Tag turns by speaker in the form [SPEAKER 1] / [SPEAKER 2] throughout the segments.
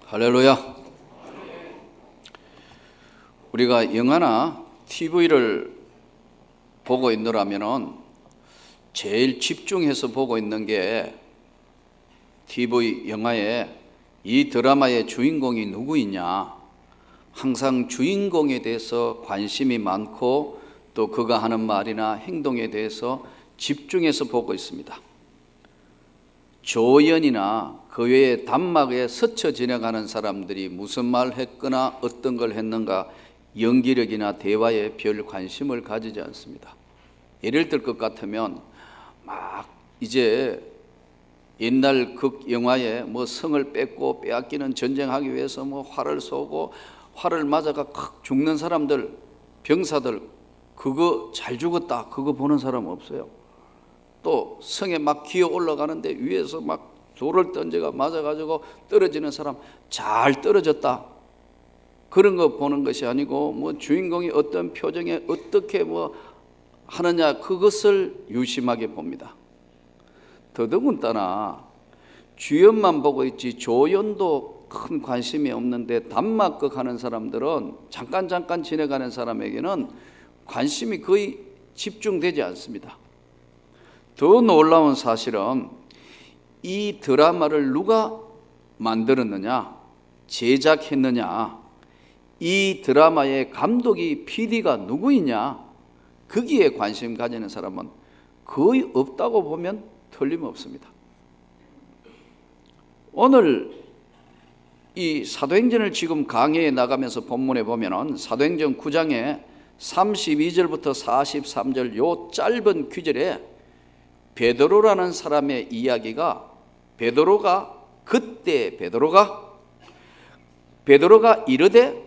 [SPEAKER 1] 할렐루야. 우리가 영화나 TV를 보고 있노라면은 제일 집중해서 보고 있는 게 TV 영화에 이 드라마의 주인공이 누구이냐, 항상 주인공에 대해서 관심이 많고 또 그가 하는 말이나 행동에 대해서 집중해서 보고 있습니다. 조연이나 그 외에 단막에 스쳐 지나가는 사람들이 무슨 말 했거나 어떤 걸 했는가 연기력이나 대화에 별 관심을 가지지 않습니다. 예를 들 것 같으면 막 이제 옛날 극 영화에 뭐 성을 뺏고 빼앗기는 전쟁하기 위해서 뭐 활을 쏘고 활을 맞아가 콱 죽는 사람들, 병사들, 그거 잘 죽었다, 그거 보는 사람 없어요. 또 성에 막 기어 올라가는데 위에서 막 돌을 던져가 맞아가지고 떨어지는 사람, 잘 떨어졌다, 그런 거 보는 것이 아니고 뭐 주인공이 어떤 표정에 어떻게 뭐 하느냐, 그것을 유심하게 봅니다. 더더군다나 주연만 보고 있지 조연도 큰 관심이 없는데 단막극 하는 사람들은 잠깐 지나가는 사람에게는 관심이 거의 집중되지 않습니다. 더 놀라운 사실은 이 드라마를 누가 만들었느냐, 제작했느냐, 이 드라마의 감독이 PD가 누구이냐, 거기에 관심 가지는 사람은 거의 없다고 보면 틀림없습니다. 오늘 이 사도행전을 지금 강의에 나가면서 본문에 보면은 사도행전 9장에 32절부터 43절 요 짧은 구절에 베드로라는 사람의 이야기가, 베드로가 이르되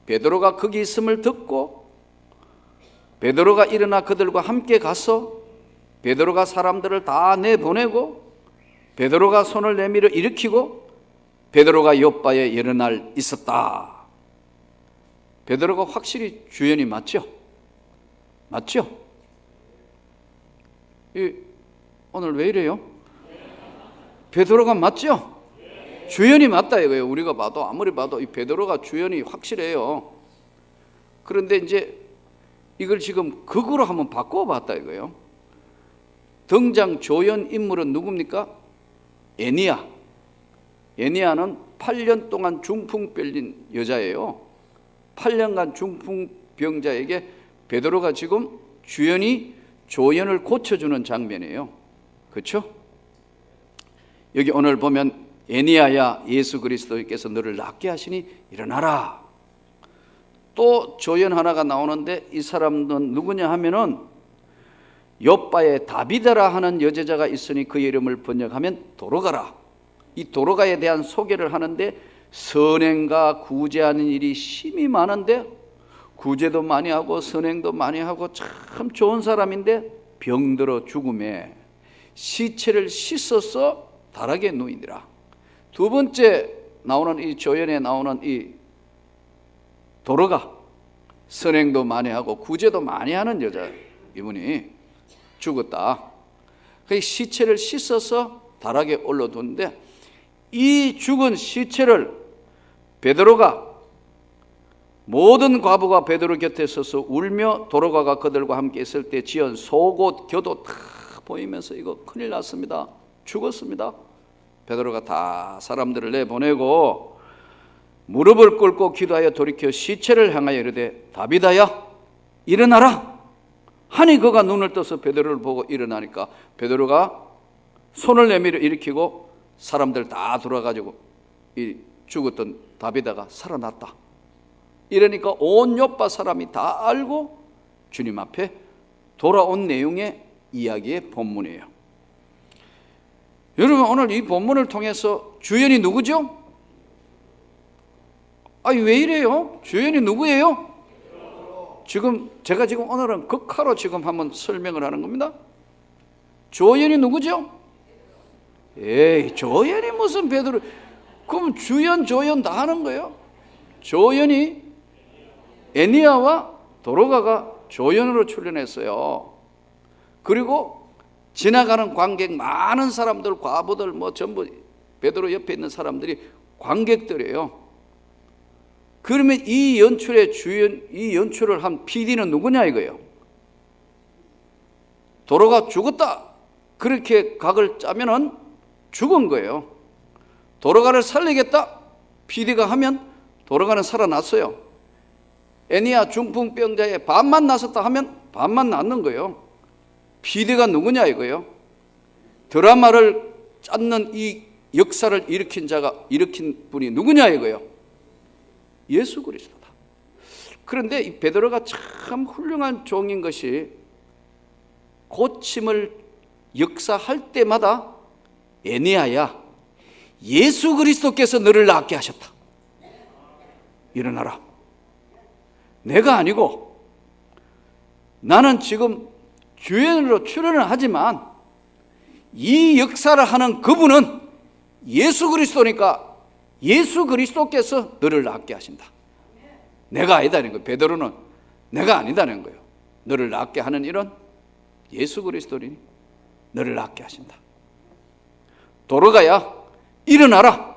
[SPEAKER 1] 베드로가 거기 있음을 듣고 베드로가 일어나 그들과 함께 가서 베드로가 사람들을 다 내보내고 베드로가 손을 내밀어 일으키고 베드로가 요빠에 여러 날 있었다. 베드로가 확실히 주연이 맞죠? 오늘 왜 이래요? 베드로가 맞죠? 주연이 맞다 이거예요. 우리가 봐도 아무리 봐도 이 베드로가 주연이 확실해요. 그런데 이제 이걸 지금 극으로 한번 바꿔봤다 이거예요. 등장 조연 인물은 누굽니까? 애니야는 8년 동안 중풍 빌린 여자예요. 8년간 중풍병자에게 베드로가 지금 조연을 고쳐주는 장면이에요. 그렇죠? 여기 오늘 보면 애니야야, 예수 그리스도께서 너를 낫게 하시니 일어나라. 또 조연 하나가 나오는데 이 사람은 누구냐 하면은 요빠에 다비다라 하는 여제자가 있으니 그 이름을 번역하면 도로가라. 이 도로가에 대한 소개를 하는데 선행과 구제하는 일이 심히 많은데 구제도 많이 하고 선행도 많이 하고 참 좋은 사람인데 병들어 죽음에 시체를 씻어서 다락에 누이니라. 두 번째 나오는 이 조연에 나오는 이 도로가 선행도 많이 하고 구제도 많이 하는 여자, 이분이 죽었다. 그 시체를 씻어서 다락에 올려두는데 이 죽은 시체를 베드로가, 모든 과부가 베드로 곁에 서서 울며 도로가가 그들과 함께 있을 때 지은 속옷 겨도 다 보이면서 이거 큰일 났습니다, 죽었습니다. 베드로가 다 사람들을 내보내고 무릎을 꿇고 기도하여 돌이켜 시체를 향하여 이르되 다비다야 일어나라 하니 그가 눈을 떠서 베드로를 보고 일어나니까 베드로가 손을 내밀어 일으키고 사람들 다 돌아가지고 이 죽었던 다비다가 살아났다. 이러니까 온 요빠 사람이 다 알고 주님 앞에 돌아온 내용의 이야기의 본문이에요. 여러분, 오늘 이 본문을 통해서 주연이 누구죠? 왜 이래요? 주연이 누구예요? 제가 지금 오늘은 극화로 지금 한번 설명을 하는 겁니다. 조연이 누구죠? 조연이 무슨 베드로, 그럼 주연 조연 다 하는 거예요. 조연이 애니야와 도로가가 조연으로 출연했어요. 그리고 지나가는 관객 많은 사람들, 과부들 뭐 전부 베드로 옆에 있는 사람들이 관객들이에요. 그러면 이 연출의 주연, 이 연출을 한 PD는 누구냐 이거예요. 도로가 죽었다 그렇게 각을 짜면은 죽은 거예요. 도로가를 살리겠다 PD가 하면 도로가는 살아났어요. 애니아 중풍병자의 반만 났었다 하면 반만 낫는 거예요. PD가 누구냐 이거예요. 드라마를 짰는 이 역사를 일으킨 분이 누구냐 이거예요. 예수 그리스도다. 그런데 이 베드로가 참 훌륭한 종인 것이 고침을 역사할 때마다 애니아야, 예수 그리스도께서 너를 낫게 하셨다. 일어나라. 내가 아니고 나는 지금 주연으로 출연을 하지만 이 역사를 하는 그분은 예수 그리스도니까 예수 그리스도께서 너를 낫게 하신다. 내가 아니다는 거예요. 베드로는 내가 아니다는 거예요. 너를 낫게 하는 일은 예수 그리스도니 너를 낫게 하신다. 도로가야 일어나라.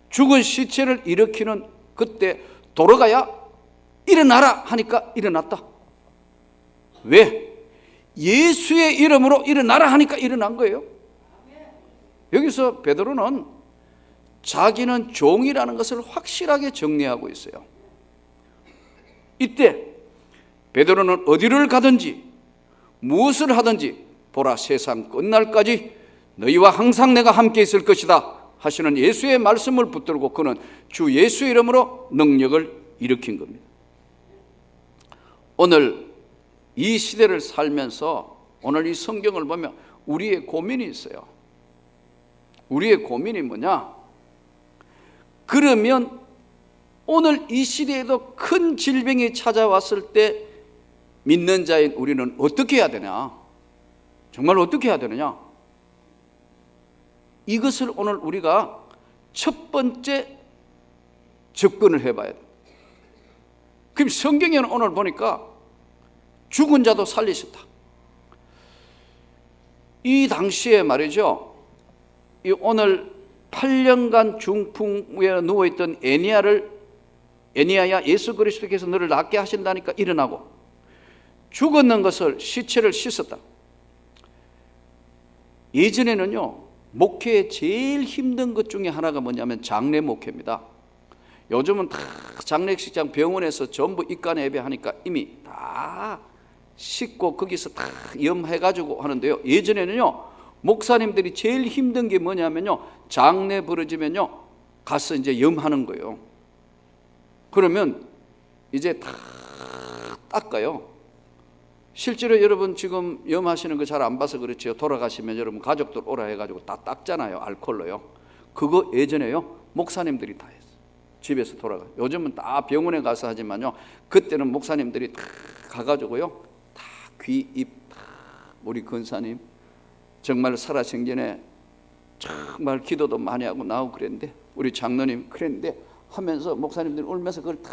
[SPEAKER 1] 죽은 시체를 일으키는 그때 도로가야 일어나라 하니까 일어났다. 왜? 예수의 이름으로 일어나라 하니까 일어난 거예요. 여기서 베드로는 자기는 종이라는 것을 확실하게 정리하고 있어요. 이때 베드로는 어디를 가든지 무엇을 하든지 보라, 세상 끝날까지 너희와 항상 내가 함께 있을 것이다 하시는 예수의 말씀을 붙들고 그는 주 예수의 이름으로 능력을 일으킨 겁니다. 오늘 이 시대를 살면서 오늘 이 성경을 보면 우리의 고민이 있어요. 우리의 고민이 뭐냐? 그러면 오늘 이 시대에도 큰 질병이 찾아왔을 때 믿는 자인 우리는 어떻게 해야 되냐? 정말 어떻게 해야 되느냐? 이것을 오늘 우리가 첫 번째 접근을 해봐야 돼. 그럼 성경에는 오늘 보니까 죽은 자도 살리셨다. 이 당시에 말이죠, 이 오늘 8년간 중풍에 누워있던 애니아야 예수 그리스도께서 너를 낫게 하신다니까 일어나고 죽었는 것을 시체를 씻었다. 예전에는요, 목회의 제일 힘든 것 중에 하나가 뭐냐면 장례 목회입니다. 요즘은 다 장례식장 병원에서 전부 입간 예배하니까 이미 다 씻고 거기서 다 염해가지고 하는데요. 예전에는요, 목사님들이 제일 힘든 게 뭐냐면요, 장례 벌어지면요 가서 이제 염하는 거예요. 그러면 이제 다 닦아요. 실제로 여러분 지금 염하시는 거 잘 안 봐서 그렇지요. 돌아가시면 여러분 가족들 오라 해가지고 다 닦잖아요, 알코올로요. 그거 예전에요 목사님들이 다 했어요. 집에서 돌아가. 요즘은 다 병원에 가서 하지만요, 그때는 목사님들이 다 가가지고요, 다 귀, 입, 다 우리 권사님 정말 살아생전에 정말 기도도 많이 하고 나오고 그랬는데, 우리 장로님 그랬는데 하면서 목사님들이 울면서 그걸 다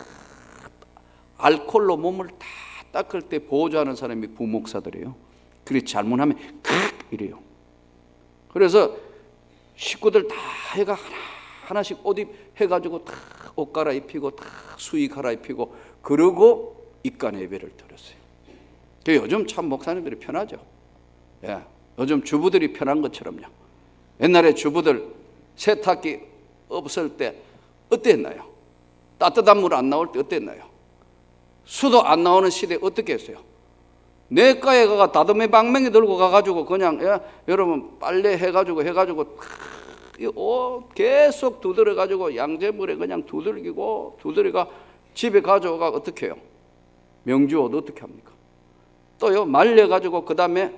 [SPEAKER 1] 알코올로 몸을 다 닦을 때 보조하는 사람이 부목사들이에요. 그래 잘못하면 이래요. 그래서 식구들 다 해가 하나씩 옷 해가지고 다 옷 갈아입히고 다 수의 갈아입히고 그러고 입간 예배를 드렸어요. 요즘 참 목사님들이 편하죠. 예, 요즘 주부들이 편한 것처럼요. 옛날에 주부들 세탁기 없을 때 어땠나요? 따뜻한 물 안 나올 때 어땠나요? 수도 안 나오는 시대에 어떻게 했어요? 내과에 가가 다듬이 방맹이 들고 가가지고 그냥 여러분 빨래 해가지고 계속 두드려가지고 양재물에 그냥 두드리가 집에 가져가 어떻게 해요? 명주옷 어떻게 합니까? 또요 말려가지고 그 다음에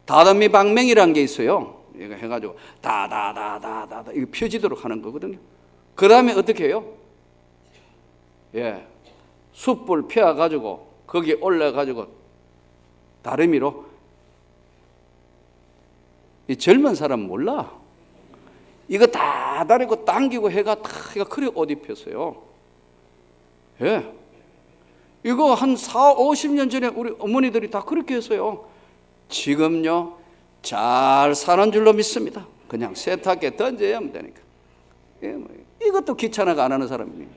[SPEAKER 1] 다듬이 방맹이라는 게 있어요. 이거 해가지고 다다다다다 이거 펴지도록 하는 거거든요. 그 다음에 어떻게 해요? 예, 숯불 펴가지고 거기에 올려가지고 다리미로. 이 젊은 사람 몰라. 이거 다 다리고 당기고 해가 다 그래 옷 입혔어요. 예, 이거 한 4, 50년 전에 우리 어머니들이 다 그렇게 했어요. 지금요 잘 사는 줄로 믿습니다. 그냥 세탁기에 던져야 하면 되니까. 예, 이것도 귀찮아가 안 하는 사람이니.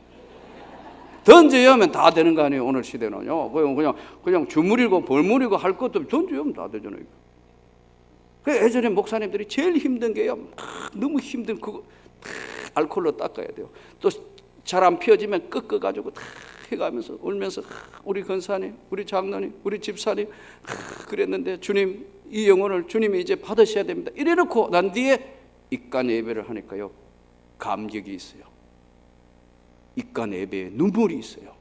[SPEAKER 1] 던져야 하면 다 되는 거 아니에요, 오늘 시대는요. 그냥 주물이고 벌물이고 할 것도 없이 던져야 하면 다 되잖아요. 그 예전에 목사님들이 제일 힘든 게요, 너무 힘든 그거 알코올로 닦아야 돼요. 또 잘 안 피어지면 꺾어가지고 다 해가면서 울면서 우리 권사님, 우리 장로님, 우리 집사님 그랬는데 주님 이 영혼을 주님이 이제 받으셔야 됩니다. 이래놓고 난 뒤에 입간 예배를 하니까요, 감격이 있어요. 입간 예배에 눈물이 있어요.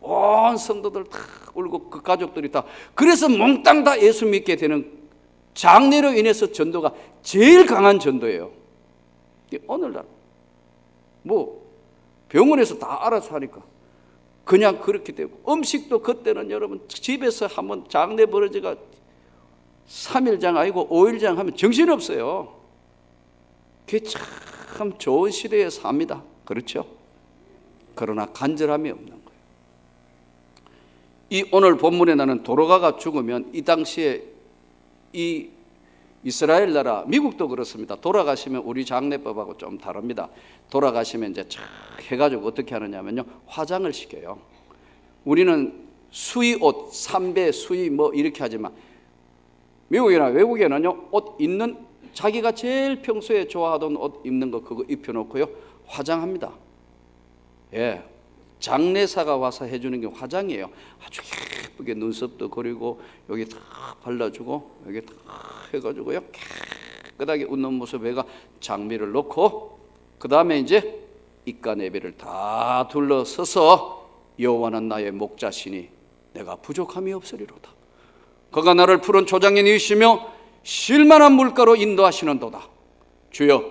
[SPEAKER 1] 온 성도들 다 울고 그 가족들이 다, 그래서 몽땅 다 예수 믿게 되는 장례로 인해서 전도가 제일 강한 전도예요. 오늘날 뭐 병원에서 다 알아서 하니까 그냥 그렇게 되고, 음식도 그때는 여러분 집에서 한번 장례 벌어지가 3일장 아니고 5일장 하면 정신없어요. 그게 참 좋은 시대에 삽니다. 그렇죠? 그러나 간절함이 없는 거예요. 이 오늘 본문에 나는 도로가가 죽으면 이 당시에 이 이스라엘 나라, 미국도 그렇습니다. 돌아가시면 우리 장례법하고 좀 다릅니다. 돌아가시면 이제 쫙 해가지고 어떻게 하느냐면요, 화장을 시켜요. 우리는 수의 옷, 삼배, 수의 뭐 이렇게 하지만 미국이나 외국에는요, 옷 입는 자기가 제일 평소에 좋아하던 옷 입는 거 그거 입혀놓고요, 화장합니다. 예, 장례사가 와서 해주는 게 화장이에요. 아주 예쁘게 눈썹도 그리고 여기 다 발라주고 여기 다 해가지고요, 깨끗하게 웃는 모습에가 장미를 놓고, 그 다음에 이제 입간 예배를 다 둘러서서 여호와는 나의 목자시니 내가 부족함이 없으리로다. 그가 나를 푸른 초장에 누이시며 쉴만한 물가로 인도하시는도다. 주여,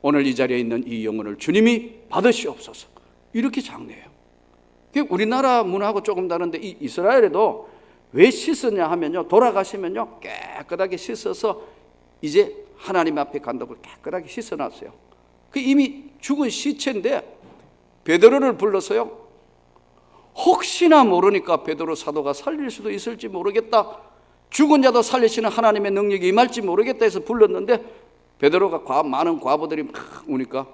[SPEAKER 1] 오늘 이 자리에 있는 이 영혼을 주님이 받으시옵소서. 이렇게 장례해요. 우리나라 문화하고 조금 다른데, 이 이스라엘에도 왜 씻었냐 하면요, 돌아가시면요 깨끗하게 씻어서 이제 하나님 앞에 간다고 깨끗하게 씻어놨어요. 그 이미 죽은 시체인데 베드로를 불러서요, 혹시나 모르니까 베드로 사도가 살릴 수도 있을지 모르겠다, 죽은 자도 살리시는 하나님의 능력이 임할지 모르겠다 해서 불렀는데, 베드로가 많은 과부들이 막 우니까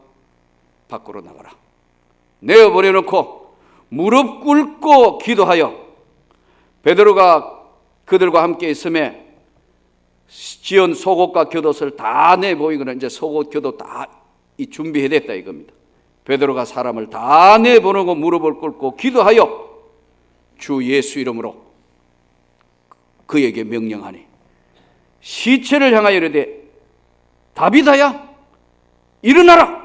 [SPEAKER 1] 밖으로 나가라, 내어버려놓고 무릎 꿇고 기도하여, 베드로가 그들과 함께 있음에 지은 속옷과 겉옷을 다 내보이거나 이제 속옷 겉옷 다 준비해야 됐다 이겁니다. 베드로가 사람을 다 내보내고 무릎을 꿇고 기도하여 주 예수 이름으로 그에게 명령하니, 시체를 향하여 이르되 다비다야 일어나라.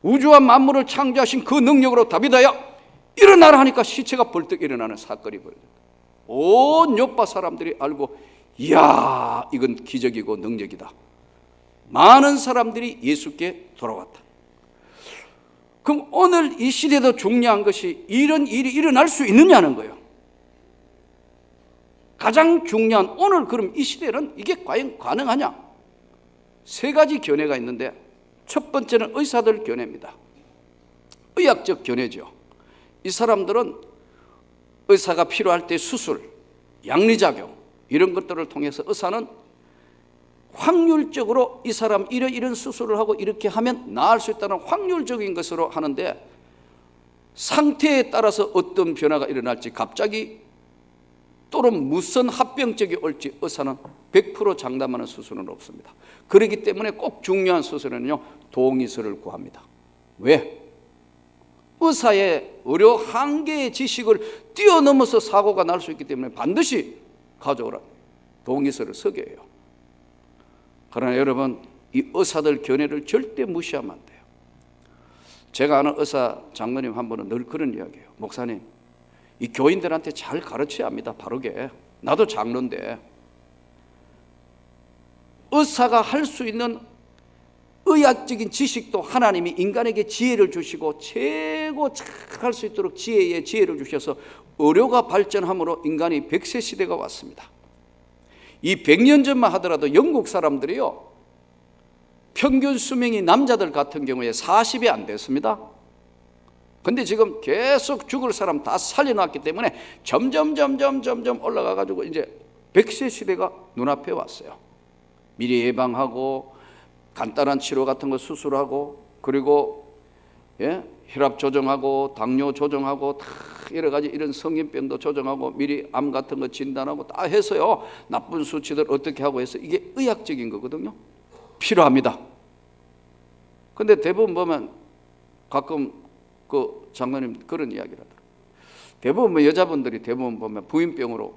[SPEAKER 1] 우주와 만물을 창조하신 그 능력으로 다비다야 일어나라 하니까 시체가 벌떡 일어나는 사건이 벌어졌다. 온 요파 사람들이 알고, 이야, 이건 기적이고 능력이다. 많은 사람들이 예수께 돌아왔다. 그럼 오늘 이 시대도 중요한 것이 이런 일이 일어날 수 있느냐는 거예요. 가장 중요한, 오늘 그럼 이 시대는 이게 과연 가능하냐? 세 가지 견해가 있는데, 첫 번째는 의사들 견해입니다. 의학적 견해죠. 이 사람들은 의사가 필요할 때 수술, 양리작용 이런 것들을 통해서 의사는 확률적으로 이 사람 이런 수술을 하고 이렇게 하면 나을 수 있다는 확률적인 것으로 하는데, 상태에 따라서 어떤 변화가 일어날지, 갑자기 또는 무슨 합병증이 올지 의사는 100% 장담하는 수술은 없습니다. 그렇기 때문에 꼭 중요한 수술은요, 동의서를 구합니다. 왜? 의사의 의료 한계의 지식을 뛰어넘어서 사고가 날 수 있기 때문에 반드시 가져오라, 동의서를 서게 해요. 그러나 여러분, 이 의사들 견해를 절대 무시하면 안 돼요. 제가 아는 의사 장로님 한 분은 늘 그런 이야기해요. 목사님, 이 교인들한테 잘 가르쳐야 합니다. 바르게. 나도 장로인데 의사가 할 수 있는 의학적인 지식도 하나님이 인간에게 지혜를 주시고 최고 잘 할 수 있도록 지혜를 주셔서 의료가 발전함으로 인간이 100세 시대가 왔습니다. 이 100년 전만 하더라도 영국 사람들이요, 평균 수명이 남자들 같은 경우에 40이 안 됐습니다. 근데 지금 계속 죽을 사람 다 살려놨기 때문에 점점 올라가가지고 이제 100세 시대가 눈앞에 왔어요. 미리 예방하고 간단한 치료 같은 거 수술하고, 그리고 혈압 조정하고 당뇨 조정하고 다 여러 가지 이런 성인병도 조정하고 미리 암 같은 거 진단하고 다 해서요, 나쁜 수치들 어떻게 하고 해서 이게 의학적인 거거든요. 필요합니다. 근데 대부분 보면 가끔 그 장로님 그런 이야기를 하더라고요. 대부분 뭐 여자분들이 대부분 보면 부인병으로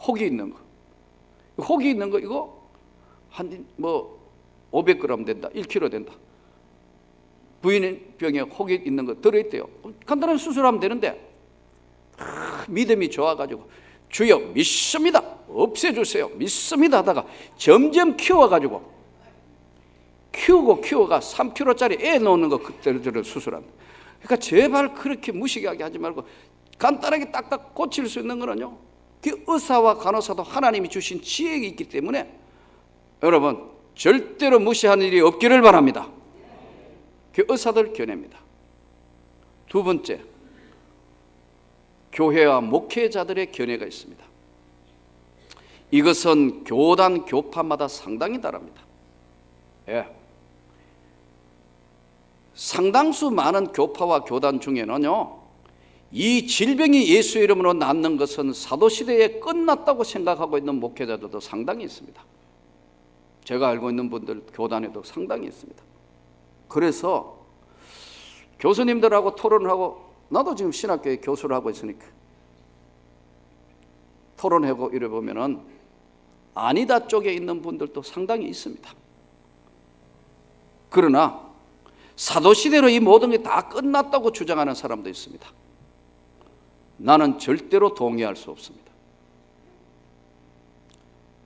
[SPEAKER 1] 혹이 있는 거, 혹이 있는 거 이거 한 뭐 500g 된다, 1kg 된다. 부인병에 혹이 있는 거 들어있대요. 간단한 수술하면 되는데 믿음이 좋아가지고 주여 믿습니다, 없애주세요, 믿습니다 하다가 점점 키워가지고 키워가 3kg짜리 애 놓는 거 그때를 수술한다. 그러니까 제발 그렇게 무식하게 하지 말고 간단하게 딱딱 고칠 수 있는 거는요, 그 의사와 간호사도 하나님이 주신 지혜가 있기 때문에 여러분 절대로 무시하는 일이 없기를 바랍니다. 그 의사들 견해입니다. 두 번째, 교회와 목회자들의 견해가 있습니다. 이것은 교단 교파마다 상당히 다릅니다. 상당수 많은 교파와 교단 중에는요, 이 질병이 예수 이름으로 낫는 것은 사도시대에 끝났다고 생각하고 있는 목회자들도 상당히 있습니다. 제가 알고 있는 분들 교단에도 상당히 있습니다. 그래서 교수님들하고 토론을 하고, 나도 지금 신학교에 교수를 하고 있으니까 토론하고 이래 보면은 아니다 쪽에 있는 분들도 상당히 있습니다. 그러나 사도시대로 이 모든 게 다 끝났다고 주장하는 사람도 있습니다. 나는 절대로 동의할 수 없습니다.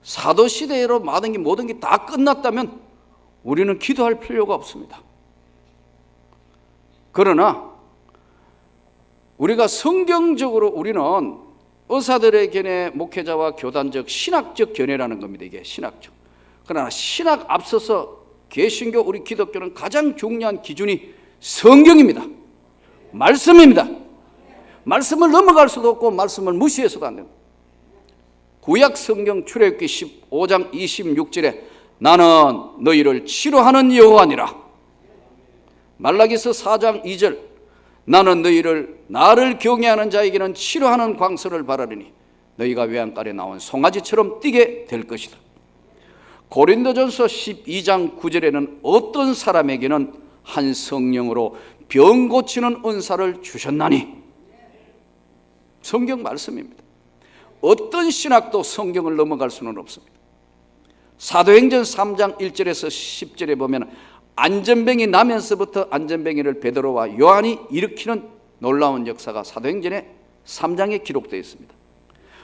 [SPEAKER 1] 사도시대로 모든 게 다 끝났다면 우리는 기도할 필요가 없습니다. 그러나 우리가 성경적으로 우리는 의사들의 견해, 목회자와 교단적, 신학적 견해라는 겁니다. 이게 신학적. 그러나 신학 앞서서 개신교, 우리 기독교는 가장 중요한 기준이 성경입니다. 말씀입니다. 말씀을 넘어갈 수도 없고 말씀을 무시해서도 안 됩니다. 구약 성경 출애굽기 15장 26절에 나는 너희를 치료하는 여호와니라. 말라기서 4장 2절 나는 나를 경외하는 자에게는 치료하는 광선을 바라리니 너희가 외양간에 나온 송아지처럼 뛰게 될 것이다. 고린도전서 12장 9절에는 어떤 사람에게는 한 성령으로 병 고치는 은사를 주셨나니. 성경 말씀입니다. 어떤 신학도 성경을 넘어갈 수는 없습니다. 사도행전 3장 1절에서 10절에 보면 안전뱅이 나면서부터 안전뱅이를 베드로와 요한이 일으키는 놀라운 역사가 사도행전의 3장에 기록되어 있습니다.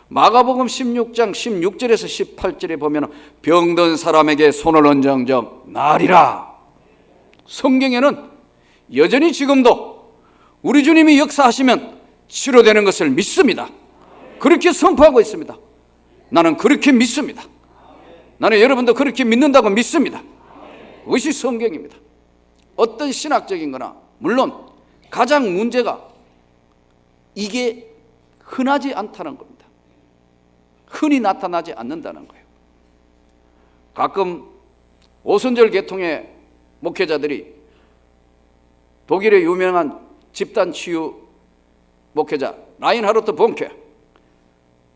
[SPEAKER 1] 마가복음 16장 16절에서 18절에 보면 병든 사람에게 손을 얹어 나으리라. 성경에는 여전히 지금도 우리 주님이 역사하시면 치료되는 것을 믿습니다. 그렇게 선포하고 있습니다. 나는 그렇게 믿습니다. 나는 여러분도 그렇게 믿는다고 믿습니다. 그것이 성경입니다. 어떤 신학적인 거나 물론 가장 문제가 이게 흔하지 않다는 겁니다. 흔히 나타나지 않는다는 거예요. 가끔 오순절 계통의 목회자들이 독일의 유명한 집단치유 목회자 라인하르트 본케,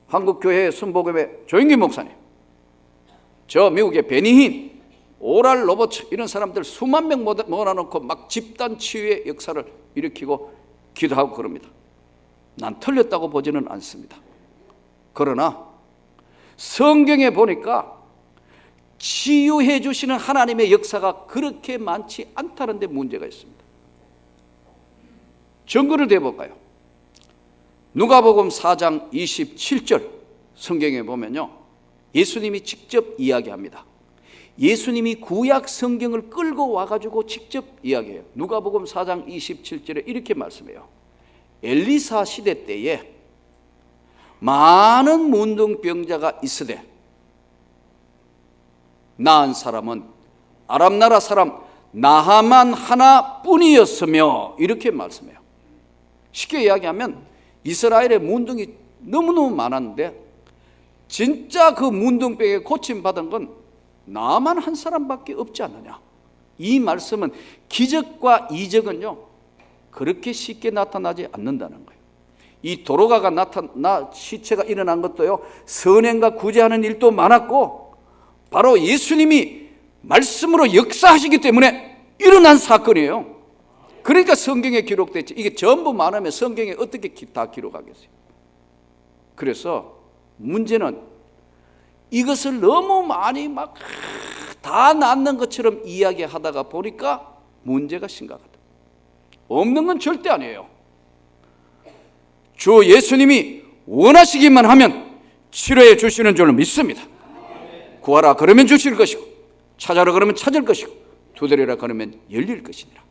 [SPEAKER 1] 한국교회 순복음의 조영기 목사님, 저 미국의 베니힌, 오랄 로버츠 이런 사람들 수만 명 모아놓고 막 집단치유의 역사를 일으키고 기도하고 그럽니다. 난 틀렸다고 보지는 않습니다. 그러나 성경에 보니까 치유해 주시는 하나님의 역사가 그렇게 많지 않다는 데 문제가 있습니다. 증거를 대볼까요? 누가복음 4장 27절 성경에 보면요, 예수님이 직접 이야기합니다. 예수님이 구약 성경을 끌고 와가지고 직접 이야기해요. 누가복음 4장 27절에 이렇게 말씀해요. 엘리사 시대 때에 많은 문둥병자가 있으되 나은 사람은 아람 나라 사람 나하만 하나뿐이었으며, 이렇게 말씀해요. 쉽게 이야기하면 이스라엘의 문둥이 너무너무 많았는데 진짜 그 문둥병에 고침받은 건 나만 한 사람밖에 없지 않느냐. 이 말씀은 기적과 이적은요 그렇게 쉽게 나타나지 않는다는 거예요. 이 도로가가 시체가 일어난 것도요 선행과 구제하는 일도 많았고 바로 예수님이 말씀으로 역사하시기 때문에 일어난 사건이에요. 그러니까 성경에 기록됐지. 이게 전부 많으면 성경에 어떻게 다 기록하겠어요. 그래서 문제는 이것을 너무 많이 막 다 낫는 것처럼 이야기하다가 보니까 문제가 심각하다. 없는 건 절대 아니에요. 주 예수님이 원하시기만 하면 치료해 주시는 줄로 믿습니다. 구하라 그러면 주실 것이고 찾아라 그러면 찾을 것이고 두드리라 그러면 열릴 것이니라.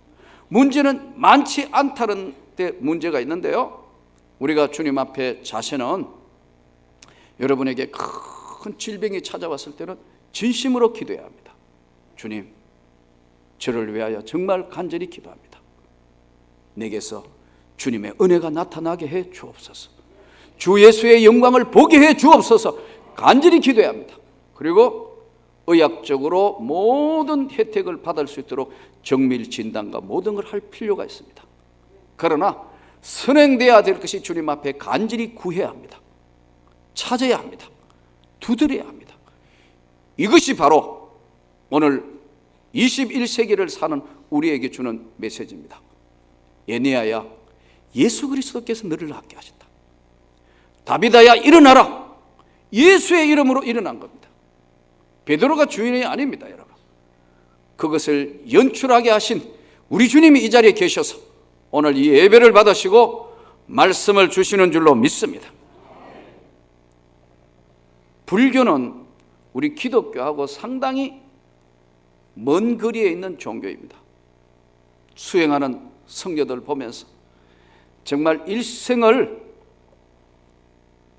[SPEAKER 1] 문제는 많지 않다는 데 문제가 있는데요, 우리가 주님 앞에 자세는 여러분에게 큰 질병이 찾아왔을 때는 진심으로 기도해야 합니다. 주님, 저를 위하여 정말 간절히 기도합니다. 내게서 주님의 은혜가 나타나게 해 주옵소서. 주 예수의 영광을 보게 해 주옵소서. 간절히 기도해야 합니다. 그리고 의학적으로 모든 혜택을 받을 수 있도록 정밀 진단과 모든 걸 할 필요가 있습니다. 그러나 선행돼야 될 것이 주님 앞에 간절히 구해야 합니다. 찾아야 합니다. 두드려야 합니다. 이것이 바로 오늘 21세기를 사는 우리에게 주는 메시지입니다. 에네아야, 예수 그리스도께서 너를 낫게 하셨다. 다비다야, 일어나라. 예수의 이름으로 일어난 겁니다. 베드로가 주인이 아닙니다, 여러분. 그것을 연출하게 하신 우리 주님이 이 자리에 계셔서 오늘 이 예배를 받으시고 말씀을 주시는 줄로 믿습니다. 불교는 우리 기독교하고 상당히 먼 거리에 있는 종교입니다. 수행하는 성녀들 보면서 정말 일생을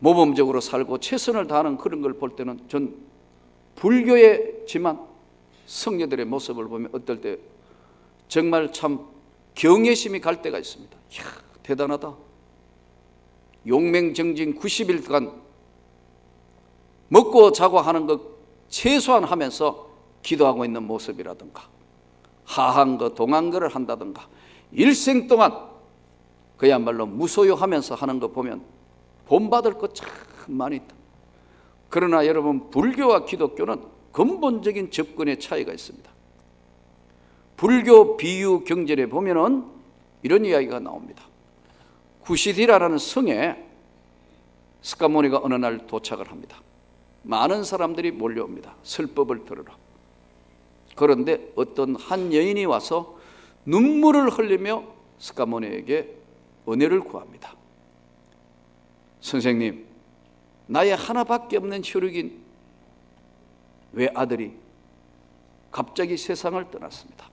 [SPEAKER 1] 모범적으로 살고 최선을 다하는 그런 걸 볼 때는 전 불교에지만 성녀들의 모습을 보면 어떨 때 정말 참 경외심이 갈 때가 있습니다. 이야, 대단하다. 용맹정진 90일간 먹고 자고 하는 것 최소한 하면서 기도하고 있는 모습이라든가 하한거 동한거를 한다든가 일생 동안 그야말로 무소유하면서 하는 거 보면 본받을 것 참 많이 있다. 그러나 여러분, 불교와 기독교는 근본적인 접근의 차이가 있습니다. 불교 비유 경전에 보면은 이런 이야기가 나옵니다. 구시디라라는 성에 스가모니가 어느 날 도착을 합니다. 많은 사람들이 몰려옵니다. 설법을 들으러. 그런데 어떤 한 여인이 와서 눈물을 흘리며 스가모니에게 은혜를 구합니다. 선생님, 나의 하나밖에 없는 혈육인 외아들이 갑자기 세상을 떠났습니다.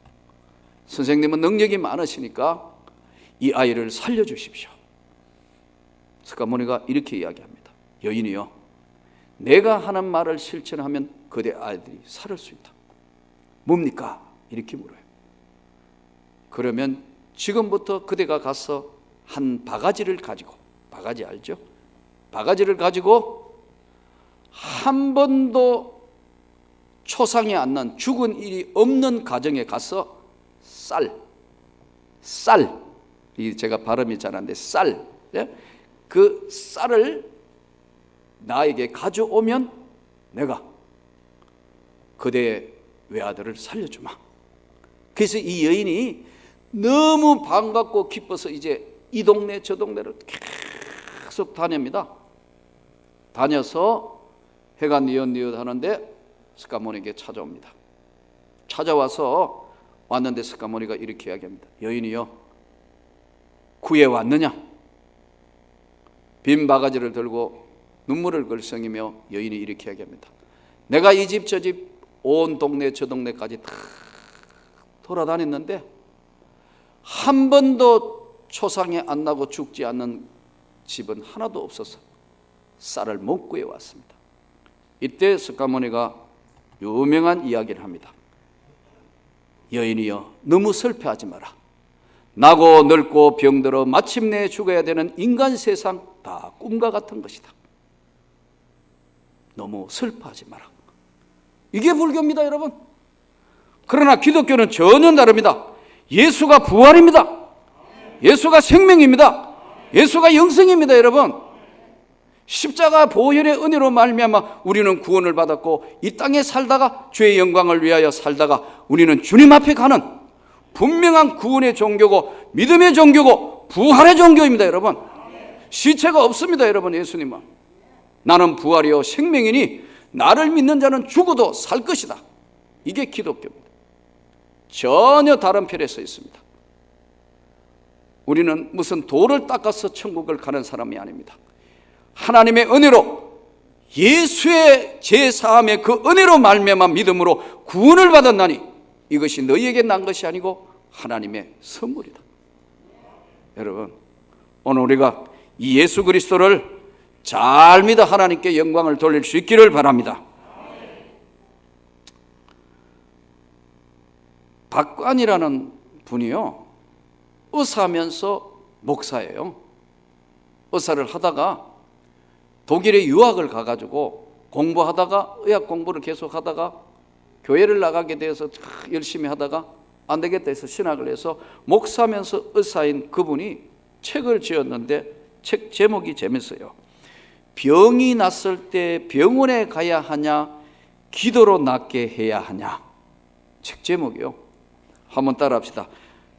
[SPEAKER 1] 선생님은 능력이 많으시니까 이 아이를 살려주십시오. 스가모니가 이렇게 이야기합니다. 여인이요, 내가 하는 말을 실천하면 그대 아이들이 살을 수 있다. 뭡니까? 이렇게 물어요. 그러면 지금부터 그대가 가서 한 바가지를 가지고, 바가지 알죠? 바가지를 가지고 한 번도 초상이 안 난 죽은 일이 없는 가정에 가서 쌀, 이 제가 발음이 잘 안 돼, 쌀, 그 쌀을 나에게 가져오면 내가 그대의 외아들을 살려주마. 그래서 이 여인이 너무 반갑고 기뻐서 이제 이 동네 저 동네를 계속 다닙니다. 다녀서 해가 뉘엿뉘엿 하는데 스가모니에게 찾아옵니다. 찾아와서 왔는데 스가모니가 이렇게 이야기합니다. 여인이요, 구해왔느냐? 빈 바가지를 들고 눈물을 글썽이며 여인이 이렇게 이야기합니다. 내가 이 집 저 집 온 동네 저 동네까지 다 돌아다녔는데 한 번도 초상이 안 나고 죽지 않는 집은 하나도 없어서 쌀을 못 구해왔습니다. 이때 스가모니가 유명한 이야기를 합니다. 여인이여, 너무 슬퍼하지 마라. 나고 늙고 병들어 마침내 죽어야 되는 인간 세상 다 꿈과 같은 것이다. 너무 슬퍼하지 마라. 이게 불교입니다, 여러분. 그러나 기독교는 전혀 다릅니다. 예수가 부활입니다. 예수가 생명입니다. 예수가 영생입니다, 여러분. 십자가 보혈의 은혜로 말미암아 우리는 구원을 받았고, 이 땅에 살다가 주의 영광을 위하여 살다가 우리는 주님 앞에 가는 분명한 구원의 종교고 믿음의 종교고 부활의 종교입니다, 여러분. 시체가 없습니다, 여러분. 예수님은 나는 부활이요 생명이니 나를 믿는 자는 죽어도 살 것이다. 이게 기독교입니다. 전혀 다른 편에 서 있습니다. 우리는 무슨 돌을 닦아서 천국을 가는 사람이 아닙니다. 하나님의 은혜로, 예수의 제사함의 그 은혜로 말미암아 믿음으로 구원을 받았나니 이것이 너희에게 난 것이 아니고 하나님의 선물이다. 여러분, 오늘 우리가 이 예수 그리스도를 잘 믿어 하나님께 영광을 돌릴 수 있기를 바랍니다. 박관이라는 분이요, 의사하면서 목사예요. 의사를 하다가 독일에 유학을 가가지고 공부하다가 의학 공부를 계속하다가 교회를 나가게 돼서 열심히 하다가 안 되겠다 해서 신학을 해서 목사면서 의사인 그분이 책을 지었는데 책 제목이 재밌어요. 병이 났을 때 병원에 가야 하냐, 기도로 낫게 해야 하냐. 책 제목이요. 한번 따라합시다.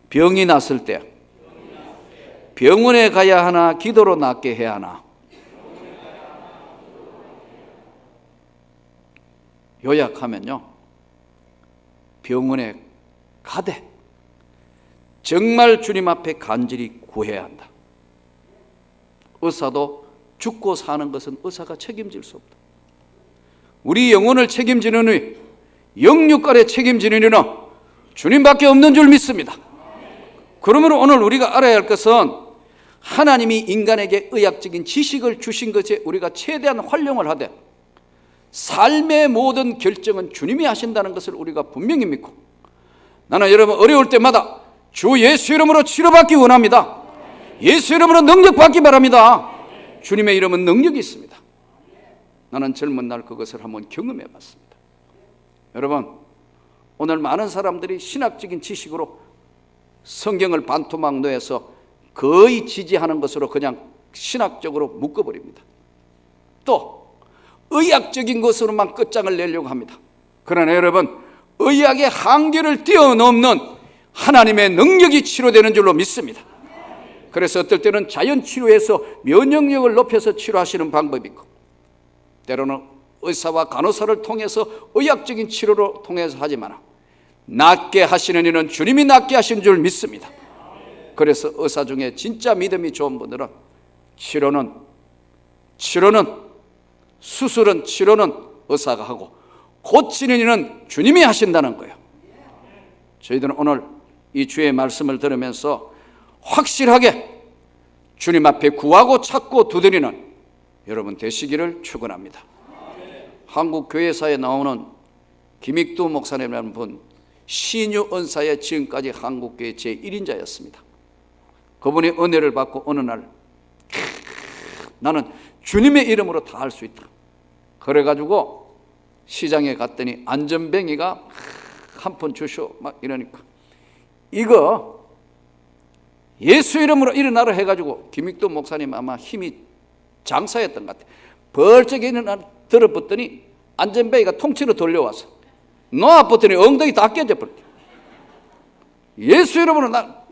[SPEAKER 1] 병이 났을 때 병원에 가야 하나, 기도로 낫게 해야 하나. 요약하면요, 병원에 가되 정말 주님 앞에 간절히 구해야 한다. 의사도 죽고 사는 것은 의사가 책임질 수 없다. 우리 영혼을 책임지는 이, 영육간에 책임지는 이는 주님밖에 없는 줄 믿습니다. 그러므로 오늘 우리가 알아야 할 것은 하나님이 인간에게 의학적인 지식을 주신 것에 우리가 최대한 활용을 하되 삶의 모든 결정은 주님이 하신다는 것을 우리가 분명히 믿고, 나는 여러분 어려울 때마다 주 예수 이름으로 치료받기 원합니다. 예수 이름으로 능력받기 바랍니다. 주님의 이름은 능력이 있습니다. 나는 젊은 날 그것을 한번 경험해 봤습니다. 여러분, 오늘 많은 사람들이 신학적인 지식으로 성경을 반토막 놓여서 거의 지지하는 것으로 그냥 신학적으로 묶어버립니다. 또 의학적인 것으로만 끝장을 내려고 합니다. 그러나 여러분, 의학의 한계를 뛰어넘는 하나님의 능력이 치료되는 줄로 믿습니다. 그래서 어떨 때는 자연치료에서 면역력을 높여서 치료하시는 방법이 있고, 때로는 의사와 간호사를 통해서 의학적인 치료로 통해서 하지만 낫게 하시는 이는 주님이 낫게 하신 줄 믿습니다. 그래서 의사 중에 진짜 믿음이 좋은 분들은 수술은 치료는 의사가 하고 고치는 일은 주님이 하신다는 거예요. 저희들은 오늘 이 주의 말씀을 들으면서 확실하게 주님 앞에 구하고 찾고 두드리는 여러분 되시기를 축원합니다. 한국 교회사에 나오는 김익두 목사님이라는 분, 신유 은사의 지금까지 한국교회 제1인자였습니다. 그분이 은혜를 받고 어느 날 나는 주님의 이름으로 다 할 수 있다. 그래가지고 시장에 갔더니 안전뱅이가 한 푼 주쇼 막 이러니까, 이거 예수 이름으로 일어나라 해가지고 김익도 목사님 아마 힘이 장사였던 것 같아. 벌쩍 일어나 들어붙더니 안전뱅이가 통째로 돌려와서 놓아붙더니 엉덩이 다 깨져버렸대. 예수 이름으로 나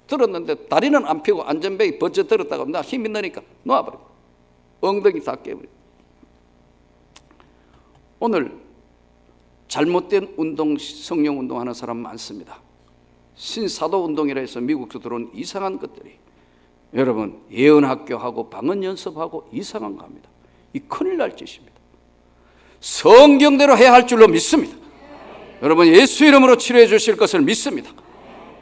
[SPEAKER 1] 들었는데 다리는 안 펴고 안전뱅이 번쩍 들었다가 나 힘이 나니까 놓아버렸대. 엉덩이 다 깨버려. 오늘 잘못된 운동, 성령 운동하는 사람 많습니다. 신사도 운동이라 해서 미국에서 들어온 이상한 것들이, 여러분 예언학교하고 방언연습하고 이상한 거 합니다. 이 큰일 날 짓입니다. 성경대로 해야 할 줄로 믿습니다. 여러분 예수 이름으로 치료해 주실 것을 믿습니다.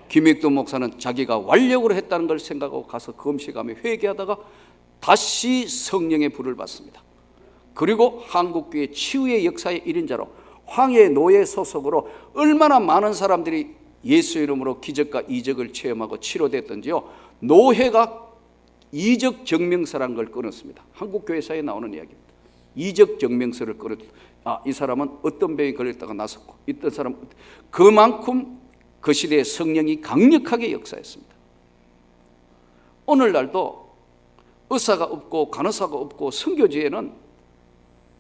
[SPEAKER 1] 김익도 목사는 자기가 완력으로 했다는 걸 생각하고 가서 금식하며 회개하다가 다시 성령의 불을 받습니다. 그리고 한국교회 치유의 역사의 1인자로 황해 노예 소속으로 얼마나 많은 사람들이 예수 이름으로 기적과 이적을 체험하고 치료됐던지요. 노회가 이적 증명서라는 걸 끊었습니다. 한국교회사에 나오는 이야기입니다. 이적 증명서를 끊었. 이 사람은 어떤 병에 걸렸다가 나섰고 이떤 사람은 그만큼 그 시대의 성령이 강력하게 역사했습니다. 오늘날도 의사가 없고 간호사가 없고 선교지에는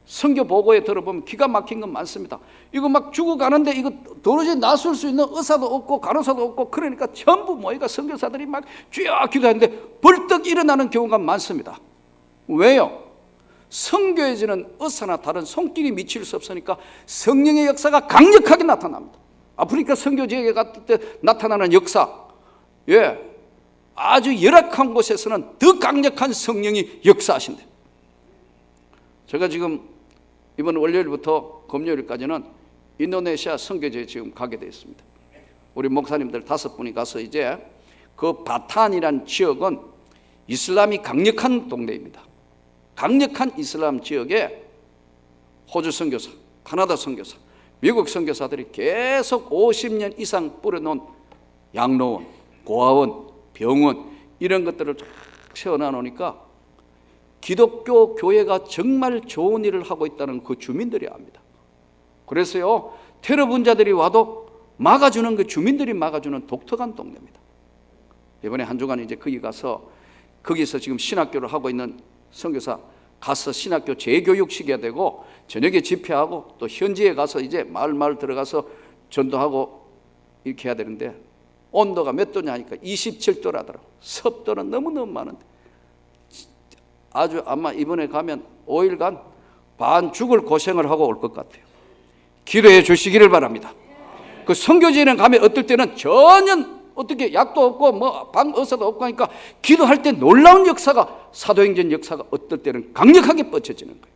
[SPEAKER 1] 선교 보고에 들어보면 기가 막힌 건 많습니다. 이거 막 죽어가는데 이거 도저히 나설 수 있는 의사도 없고 간호사도 없고, 그러니까 전부 모이가 선교사들이 막 쥐어 기도하는데 벌떡 일어나는 경우가 많습니다. 왜요? 선교해지는 의사나 다른 손길이 미칠 수 없으니까 성령의 역사가 강력하게 나타납니다. 아프리카 선교 지역에 갔을 때 나타나는 역사, 아주 열악한 곳에서는 더 강력한 성령이 역사하신대. 제가 지금 이번 월요일부터 금요일까지는 인도네시아 선교지에 지금 가게 되어 있습니다. 우리 목사님들 5분이 가서 이제 그 바탄이라는 지역은 이슬람이 강력한 동네입니다. 강력한 이슬람 지역에 호주 선교사, 카나다 선교사, 미국 선교사들이 계속 50년 이상 뿌려놓은 양로원, 고아원, 병원 이런 것들을 쫙 세워놔놓으니까 기독교 교회가 정말 좋은 일을 하고 있다는 그 주민들이 압니다. 그래서요, 테러 분자들이 와도 막아주는, 그 주민들이 막아주는 독특한 동네입니다. 이번에 한 주간 이제 거기서 지금 신학교를 하고 있는 선교사 가서 신학교 재교육 시켜야 되고, 저녁에 집회하고 또 현지에 가서 이제 마을 들어가서 전도하고 이렇게 해야 되는데, 온도가 몇 도냐 하니까 27도라더라고. 습도는 너무너무 많은데 아주 아마 이번에 가면 5일간 반 죽을 고생을 하고 올 것 같아요. 기도해 주시기를 바랍니다. 그 선교지에는 가면 어떨 때는 전혀 어떻게 약도 없고 뭐 방 의사도 없고 하니까 기도할 때 놀라운 역사가, 사도행전 역사가 어떨 때는 강력하게 뻗쳐지는 거예요.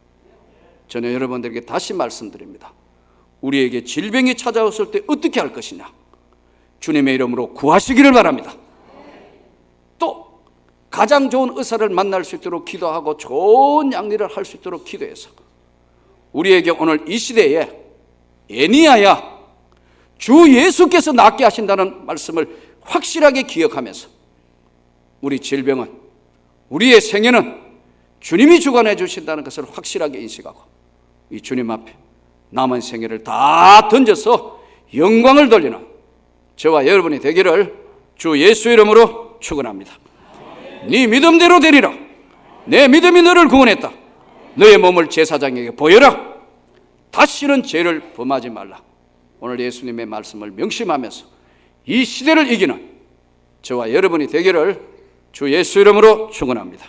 [SPEAKER 1] 저는 여러분들에게 다시 말씀드립니다. 우리에게 질병이 찾아왔을 때 어떻게 할 것이냐, 주님의 이름으로 구하시기를 바랍니다. 또 가장 좋은 의사를 만날 수 있도록 기도하고 좋은 양리를 할 수 있도록 기도해서 우리에게 오늘 이 시대에 애니야야 주 예수께서 낫게 하신다는 말씀을 확실하게 기억하면서 우리 질병은, 우리의 생애는 주님이 주관해 주신다는 것을 확실하게 인식하고 이 주님 앞에 남은 생애를 다 던져서 영광을 돌리는 저와 여러분이 되기를 주 예수 이름으로 축원합니다. 네 믿음대로 되리라. 내 믿음이 너를 구원했다. 너의 몸을 제사장에게 보여라. 다시는 죄를 범하지 말라. 오늘 예수님의 말씀을 명심하면서 이 시대를 이기는 저와 여러분이 되기를 주 예수 이름으로 축원합니다.